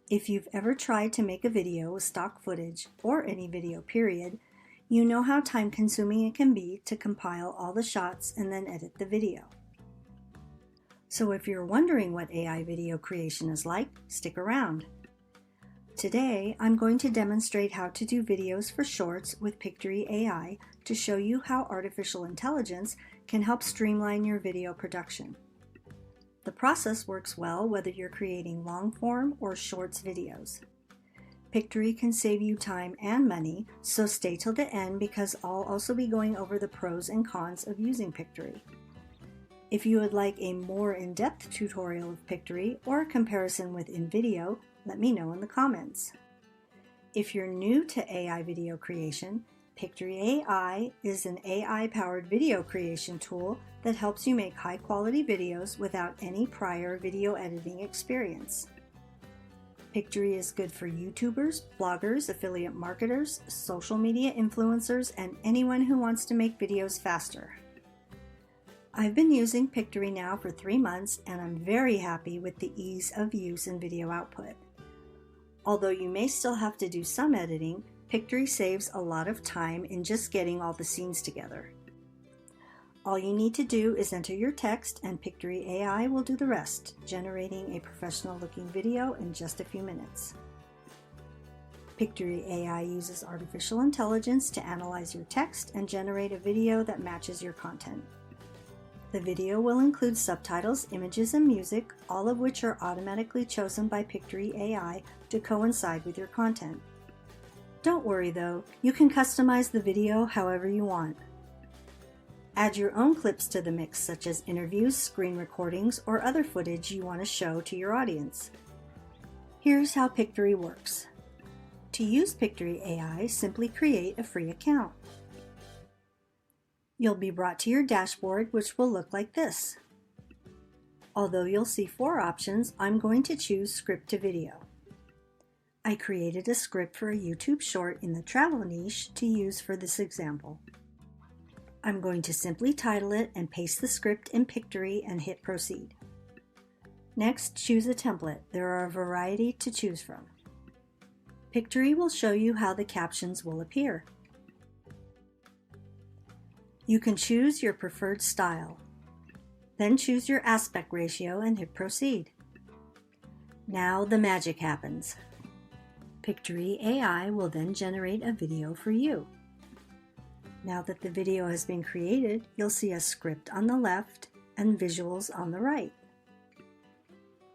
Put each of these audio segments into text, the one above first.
If you've ever tried to make a video with stock footage, or any video period, you know how time-consuming it can be to compile all the shots and then edit the video. So if you're wondering what AI video creation is like, stick around. Today, I'm going to demonstrate how to do videos for shorts with Pictory.ai to show you how artificial intelligence can help streamline your video production. The process works well whether you're creating long-form or shorts videos. Pictory can save you time and money, so stay till the end because I'll also be going over the pros and cons of using Pictory. If you would like a more in-depth tutorial of Pictory or a comparison with InVideo, let me know in the comments. If you're new to AI video creation, Pictory.ai is an AI-powered video creation tool that helps you make high-quality videos without any prior video editing experience. Pictory is good for YouTubers, bloggers, affiliate marketers, social media influencers, and anyone who wants to make videos faster. I've been using Pictory now for 3 months and I'm very happy with the ease of use and video output. Although you may still have to do some editing, Pictory saves a lot of time in just getting all the scenes together. All you need to do is enter your text and Pictory.ai will do the rest, generating a professional-looking video in just a few minutes. Pictory.ai uses artificial intelligence to analyze your text and generate a video that matches your content. The video will include subtitles, images, and music, all of which are automatically chosen by Pictory.ai to coincide with your content. Don't worry though, you can customize the video however you want. Add your own clips to the mix, such as interviews, screen recordings, or other footage you want to show to your audience. Here's how Pictory works. To use Pictory.ai, simply create a free account. You'll be brought to your dashboard, which will look like this. Although you'll see 4 options, I'm going to choose Script to Video. I created a script for a YouTube short in the travel niche to use for this example. I'm going to simply title it and paste the script in Pictory and hit Proceed. Next, choose a template. There are a variety to choose from. Pictory will show you how the captions will appear. You can choose your preferred style. Then choose your aspect ratio and hit Proceed. Now the magic happens. Pictory.ai will then generate a video for you. Now that the video has been created, you'll see a script on the left and visuals on the right.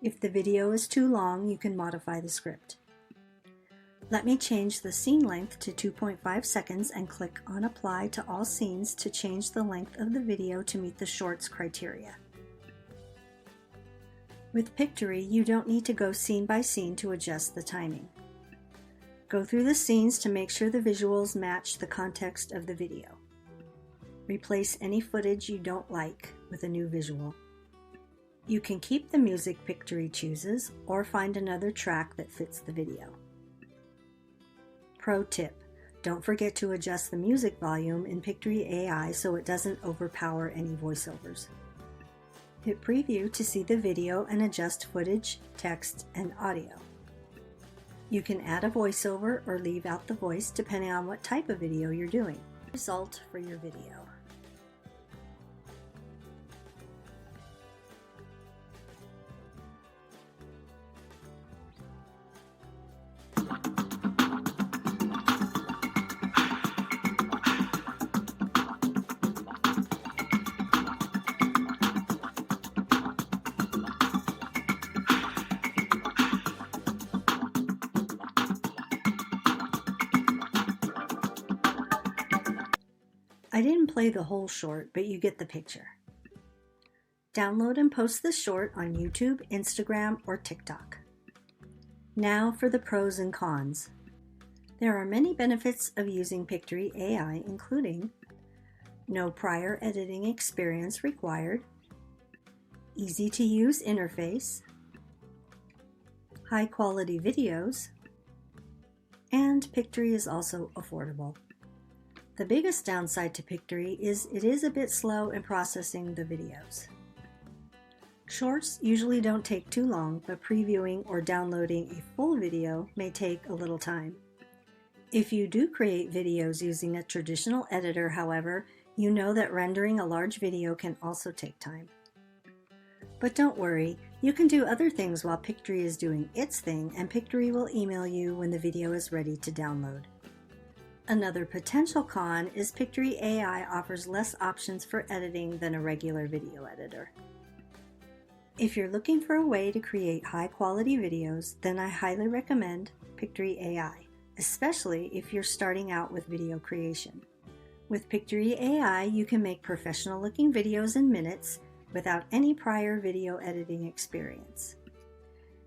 If the video is too long, you can modify the script. Let me change the scene length to 2.5 seconds and click on Apply to all scenes to change the length of the video to meet the shorts criteria. With Pictory, you don't need to go scene by scene to adjust the timing. Go through the scenes to make sure the visuals match the context of the video. Replace any footage you don't like with a new visual. You can keep the music Pictory chooses or find another track that fits the video. Pro tip: don't forget to adjust the music volume in Pictory.ai so it doesn't overpower any voiceovers. Hit Preview to see the video and adjust footage, text, and audio. You can add a voiceover or leave out the voice depending on what type of video you're doing. Result for your video. I didn't play the whole short, but you get the picture. Download and post the short on YouTube, Instagram, or TikTok. Now for the pros and cons. There are many benefits of using Pictory.ai, including no prior editing experience required, easy to use interface, high quality videos, and Pictory is also affordable. The biggest downside to Pictory is it is a bit slow in processing the videos. Shorts usually don't take too long, but previewing or downloading a full video may take a little time. If you do create videos using a traditional editor, however, you know that rendering a large video can also take time. But don't worry, you can do other things while Pictory is doing its thing, and Pictory will email you when the video is ready to download. Another potential con is Pictory.ai offers less options for editing than a regular video editor. If you're looking for a way to create high-quality videos, then I highly recommend Pictory.ai, especially if you're starting out with video creation. With Pictory.ai, you can make professional-looking videos in minutes without any prior video editing experience.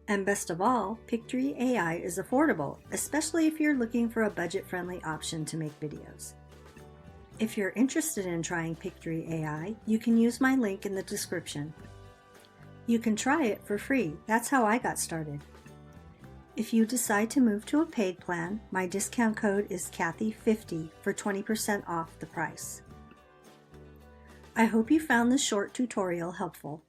And best of all, Pictory.ai is affordable, especially if you're looking for a budget-friendly option to make videos. If you're interested in trying Pictory.ai, you can use my link in the description. You can try it for free. That's how I got started. If you decide to move to a paid plan, my discount code is Kathy50 for 20% off the price. I hope you found this short tutorial helpful.